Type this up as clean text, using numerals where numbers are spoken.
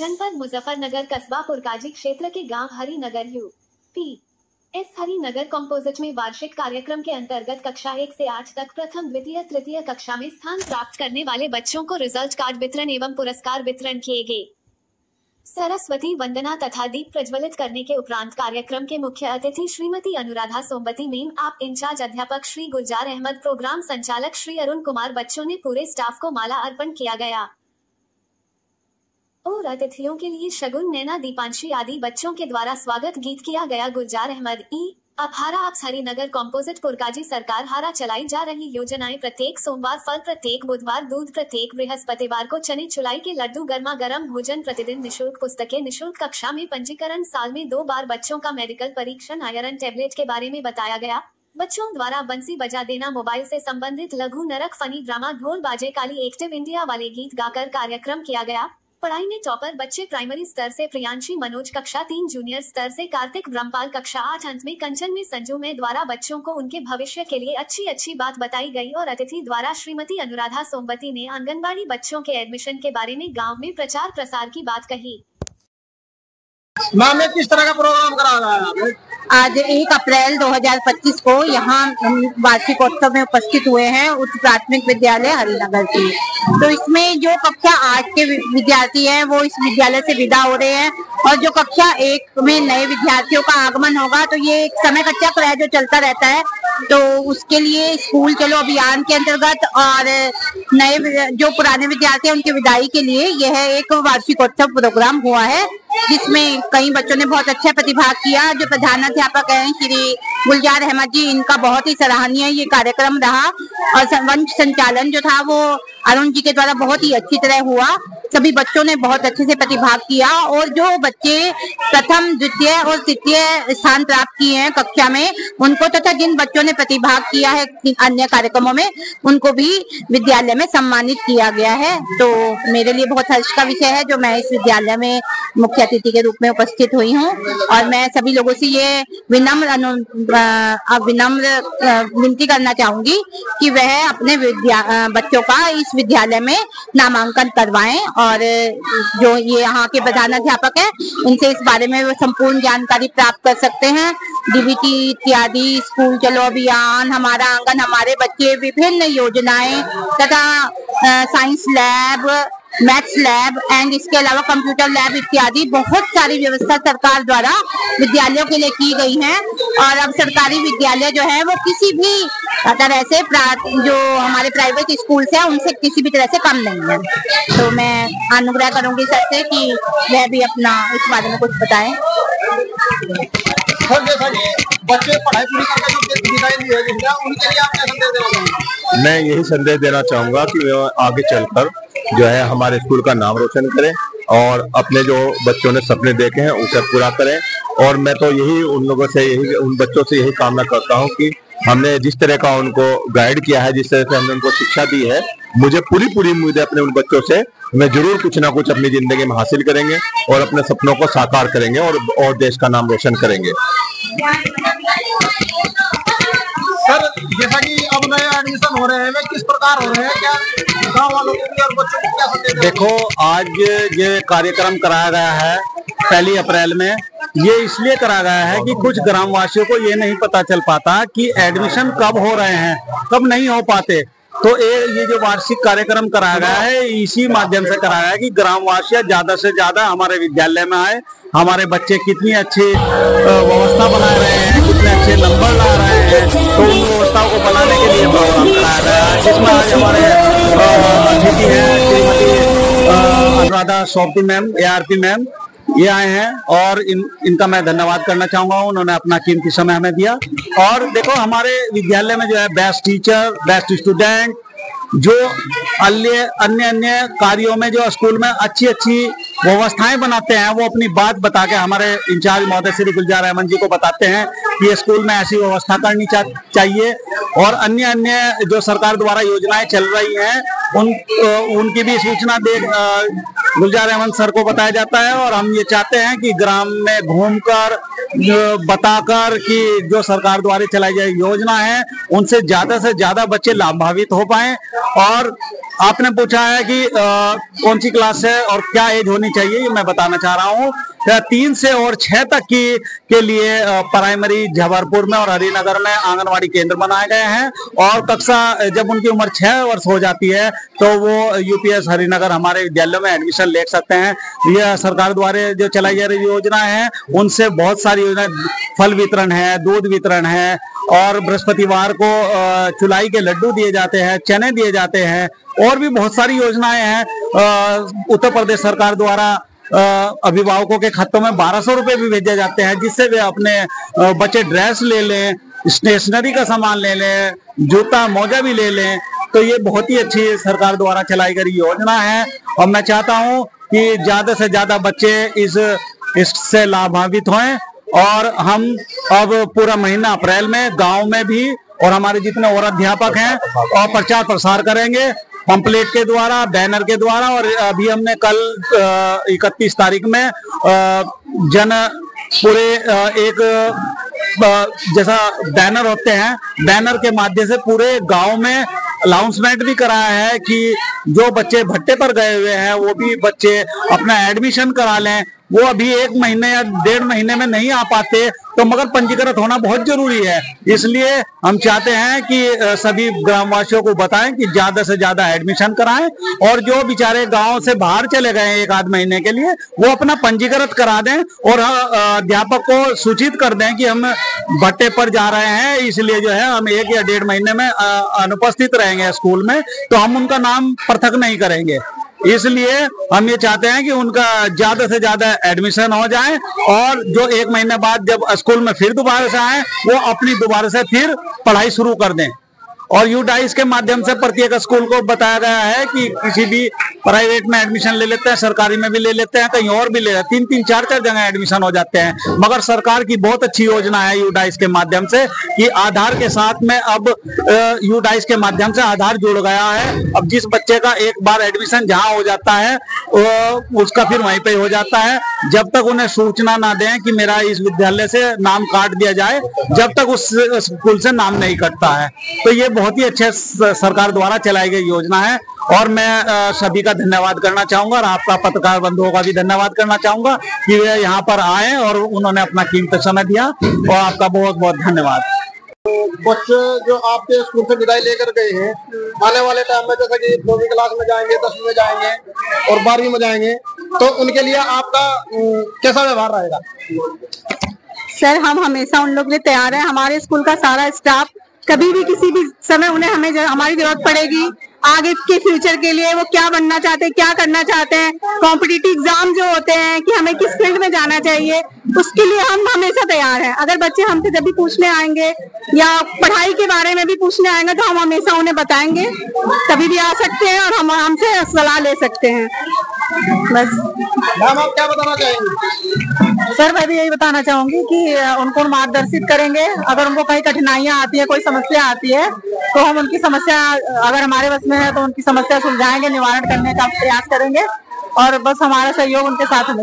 जनपद मुजफ्फरनगर कस्बा पुरकाजी क्षेत्र के गांव Harinagar UP S Harinagar composite में वार्षिक कार्यक्रम के अंतर्गत कक्षा 1 से 8 तक प्रथम द्वितीय तृतीय कक्षा में स्थान प्राप्त करने वाले बच्चों को रिजल्ट कार्ड वितरण एवं पुरस्कार वितरण किए गए। सरस्वती वंदना तथा दीप प्रज्वलित करने के उपरांत कार्यक्रम के मुख्य अतिथि श्रीमती अनुराधा सोमवती मेम, आप इंचार्ज अध्यापक श्री गुलजार अहमद, प्रोग्राम संचालक श्री अरुण कुमार, बच्चों ने पूरे स्टाफ को माला अर्पण किया गया और अतिथियों के लिए शगुन, नैना, दीपांशी आदि बच्चों के द्वारा स्वागत गीत किया गया। गुलजार अहमद अभारा आप्स हरिनगर कॉम्पोजिट पुरकाजी सरकार हारा चलाई जा रही योजनाएं प्रत्येक सोमवार फल, प्रत्येक बुधवार दूध, प्रत्येक बृहस्पतिवार को चने चुलाई के लड्डू, गर्मा गर्म भोजन, प्रतिदिन निशुल्क पुस्तकें, निशुल्क कक्षा में पंजीकरण, साल में 2 बार बच्चों का मेडिकल परीक्षण, आयरन टैबलेट के बारे में बताया गया। बच्चों द्वारा बंसी बजा देना, मोबाइल से संबंधित लघु नरक, फनी ड्रामा, ढोल बाजे, काली एक्टिव इंडिया वाले गीत गाकर कार्यक्रम किया गया। पढ़ाई में टॉपर बच्चे प्राइमरी स्तर से प्रियांशी मनोज, कक्षा 3 जूनियर स्तर से कार्तिक ब्रह्मपाल, कक्षा 8 अंत में कंचन में संजू में द्वारा बच्चों को उनके भविष्य के लिए अच्छी बात बताई गई और अतिथि द्वारा श्रीमती अनुराधा सोमवती ने आंगनबाड़ी बच्चों के एडमिशन के बारे में गांव में प्रचार प्रसार की बात कही। मैम, किस तरह का प्रोग्राम करा रहा है? आज 1 अप्रैल 2025 को यहाँ वार्षिकोत्सव में उपस्थित हुए हैं उच्च प्राथमिक विद्यालय हरिनगर की। तो इसमें जो कक्षा 8 के विद्यार्थी हैं वो इस विद्यालय से विदा हो रहे हैं और जो कक्षा 1 में नए विद्यार्थियों का आगमन होगा, तो ये एक समय का चक्र है जो चलता रहता है। तो उसके लिए स्कूल चलो अभियान के अंतर्गत और नए जो पुराने विद्यार्थी हैं उनकी विदाई के लिए यह एक वार्षिकोत्सव प्रोग्राम हुआ है, जिसमें कई बच्चों ने बहुत अच्छा प्रतिभाग किया। जो प्रधानाध्यापक हैं श्री गुलजार अहमद जी, इनका बहुत ही सराहनीय ये कार्यक्रम रहा और मंच संचालन जो था वो अरुण जी के द्वारा बहुत ही अच्छी तरह हुआ। सभी बच्चों ने बहुत अच्छे से प्रतिभाग किया और जो बच्चे प्रथम, द्वितीय और तृतीय स्थान प्राप्त किए हैं कक्षा में, उनको तथा जिन बच्चों ने प्रतिभाग किया है अन्य कार्यक्रमों में, उनको भी विद्यालय में सम्मानित किया गया है। तो मेरे लिए बहुत हर्ष का विषय है जो मैं इस विद्यालय में मुख्य अतिथि के रूप में उपस्थित हुई हूँ और मैं सभी लोगों से ये विनम्र विनती करना चाहूंगी कि वह अपने बच्चों का इस विद्यालय में नामांकन करवाएं और जो ये यहाँ के प्रधानाध्यापक हैं उनसे इस बारे में वो संपूर्ण जानकारी प्राप्त कर सकते हैं। डीबीटी इत्यादि, स्कूल चलो अभियान, हमारा आंगन हमारे बच्चे, विभिन्न योजनाएं तथा science lab, maths lab and इसके अलावा कंप्यूटर लैब इत्यादि बहुत सारी व्यवस्था सरकार द्वारा विद्यालयों के लिए की गई है। और अब सरकारी विद्यालय जो है वो किसी भी तरह से जो हमारे प्राइवेट स्कूल हैं उनसे किसी भी तरह से कम नहीं है। तो मैं अनुग्रह करूंगी सबसे कि वह भी अपना इस बारे में कुछ बताएं। बच्चे पढ़ाई पूरी करके उनके लिए आप क्या संदेश देना चाहेंगे? मैं यही संदेश देना चाहूंगा कि वे आगे चलकर जो है हमारे स्कूल का नाम रोशन करें और अपने जो बच्चों ने सपने देखे हैं उसे पूरा करें। और मैं तो यही उन बच्चों से यही कामना करता हूं कि हमने जिस तरह का उनको गाइड किया है, जिस तरह से हमने उनको शिक्षा दी है, मुझे पूरी उम्मीद है अपने उन बच्चों से मैं जरूर कुछ ना कुछ अपनी जिंदगी में हासिल करेंगे और अपने सपनों को साकार करेंगे और देश का नाम रोशन करेंगे। सर, जैसा कि अब नए एडमिशन हो रहे हैं, वे किस प्रकार हो रहे हैं, क्या गांव वालों के लिए और बच्चों को क्या संदेश? देखो, आज ये कार्यक्रम कराया गया है 1 अप्रैल में, ये इसलिए कराया गया है कि कुछ ग्रामवासियों को ये नहीं पता चल पाता कि एडमिशन कब हो रहे हैं, कब नहीं हो पाते। तो ये जो वार्षिक कार्यक्रम कराया गया है, इसी माध्यम से कराया गया है कि ग्रामवासी ज्यादा से ज्यादा हमारे विद्यालय में आए, हमारे बच्चे कितनी अच्छी व्यवस्था बना रहे हैं, कितने अच्छे नंबर ला रहे हैं, तो उन व्यवस्थाओं को बनाने के लिए प्रोग्राम कराया गया है, जिसमें आज हमारे अतिथि हैं श्रीमती अनुराधा सोमवती मैम, ARP मैम, ये आए हैं और इनका मैं धन्यवाद करना चाहूंगा। उन्होंने अपना कीमती समय हमें दिया। और देखो, हमारे विद्यालय में जो है बेस्ट टीचर, बेस्ट स्टूडेंट, जो अन्य कार्यों में जो स्कूल में अच्छी व्यवस्थाएं बनाते हैं, वो अपनी बात बता के हमारे इंचार्ज महोदय श्री गुलजार अहमद जी को बताते हैं कि ये स्कूल में ऐसी व्यवस्था करनी चाहिए। और अन्य जो सरकार द्वारा योजनाएं चल रही हैं उनकी भी सूचना गुलजार अहमद सर को बताया जाता है। और हम ये चाहते हैं कि ग्राम में घूमकर बताकर कि जो सरकार द्वारा चलाई गई योजना है उनसे ज्यादा बच्चे लाभान्वित हो पाए। और आपने पूछा है कि कौन सी क्लास है और क्या एज होनी चाहिए, ये मैं बताना चाह रहा हूँ। 3 से और 6 तक के लिए प्राइमरी जबलपुर में और हरिनगर में आंगनवाड़ी केंद्र बनाए गए हैं, और कक्षा जब उनकी उम्र 6 वर्ष हो जाती है तो वो यूपीएस हरिनगर हमारे विद्यालयों में एडमिशन ले सकते हैं। यह सरकार द्वारा जो चलाई जा रही योजना है उनसे बहुत सारी योजना, फल वितरण है, दूध वितरण है, और बृहस्पतिवार को चुलाई के लड्डू दिए जाते हैं, चने दिए जाते हैं, और भी बहुत सारी योजनाएं हैं। उत्तर प्रदेश सरकार द्वारा अभिभावकों के खातों में 1200 रुपए भी भेजे जाते हैं, जिससे वे अपने बच्चे ड्रेस ले लें, स्टेशनरी का सामान ले लें, जूता मोजा भी ले लें। तो ये बहुत ही अच्छी सरकार द्वारा चलाई गई योजना है, और मैं चाहता हूँ कि ज्यादा से ज्यादा बच्चे इससे लाभान्वित हों। और हम अब पूरा महीना अप्रैल में गांव में भी और हमारे जितने और अध्यापक हैं और प्रचार प्रसार करेंगे, पंपलेट के द्वारा, बैनर के द्वारा। और अभी हमने कल 31 तारीख में पूरे एक जैसा बैनर होते हैं, बैनर के माध्यम से पूरे गांव में अनाउंसमेंट भी कराया है कि जो बच्चे भट्टे पर गए हुए हैं वो भी बच्चे अपना एडमिशन करा लें। वो अभी 1 महीने या 1.5 महीने में नहीं आ पाते, तो मगर पंजीकृत होना बहुत जरूरी है। इसलिए हम चाहते हैं कि सभी ग्रामवासियों को बताएं कि ज्यादा से ज्यादा एडमिशन कराएं, और जो बेचारे गांव से बाहर चले गए 1 आध महीने के लिए वो अपना पंजीकृत करा दें, और अध्यापक को सूचित कर दें कि हम भट्टे पर जा रहे हैं, इसलिए जो है हम 1 या 1.5 महीने में अनुपस्थित रहेंगे स्कूल में, तो हम उनका नाम पृथक नहीं करेंगे। इसलिए हम ये चाहते हैं कि उनका ज्यादा से ज्यादा एडमिशन हो जाए, और जो 1 महीने बाद जब स्कूल में फिर दोबारा से आए वो अपनी दोबारा से फिर पढ़ाई शुरू कर दें। और यूडाइस के माध्यम से प्रत्येक स्कूल को बताया गया है कि किसी भी प्राइवेट में एडमिशन ले लेते हैं, सरकारी में भी ले लेते हैं, कहीं और भी ले लेते हैं, 3-3, 4-4 जगह एडमिशन हो जाते हैं। मगर सरकार की बहुत अच्छी योजना है यूडाइस के माध्यम से कि आधार के साथ में अब यूडाइस के माध्यम से आधार जुड़ गया है। अब जिस बच्चे का एक बार एडमिशन जहाँ हो जाता है उसका फिर वहीं पे हो जाता है। जब तक उन्हें सूचना ना दें कि मेरा इस विद्यालय से नाम काट दिया जाए, जब तक उस स्कूल से नाम नहीं कटता है। तो ये बहुत ही अच्छे सरकार द्वारा चलाई गई योजना है, और मैं सभी का धन्यवाद करना चाहूंगा, और आपका पत्रकार बंधुओं का भी धन्यवाद करना चाहूंगा कि वे यहाँ पर आए और उन्होंने अपना कीमती समय दिया, और आपका बहुत बहुत धन्यवाद। बच्चे जो आपके स्कूल से विदाई लेकर गए हैं, आने वाले टाइम में जैसे कि 9वीं क्लास में जाएंगे, 10वीं में जाएंगे और 12वीं में जाएंगे, तो उनके लिए आपका कैसा व्यवहार रहेगा? सर, हम हमेशा उन लोग के लिए तैयार हैं। हमारे स्कूल का सारा स्टाफ कभी भी किसी भी समय उन्हें हमारी जरूरत पड़ेगी, आगे के फ्यूचर के लिए वो क्या बनना चाहते हैं, क्या करना चाहते हैं, कॉम्पिटिटिव एग्जाम जो होते हैं कि हमें किस फील्ड में जाना चाहिए, उसके लिए हम हमेशा तैयार हैं। अगर बच्चे हमसे जब भी पूछने आएंगे या पढ़ाई के बारे में भी पूछने आएंगे तो हम हमेशा उन्हें बताएंगे, कभी भी आ सकते हैं और हम हमसे सलाह ले सकते हैं। बस। मैम, आप क्या बताना चाहेंगे? सर, मैं भी यही बताना चाहूंगी कि उनको मार्गदर्शित करेंगे। अगर उनको कहीं कठिनाइयां आती है, कोई समस्या आती है, तो हम उनकी समस्या, अगर हमारे बस में है तो उनकी समस्या सुलझाएंगे, निवारण करने का प्रयास करेंगे, और बस हमारा सहयोग उनके साथ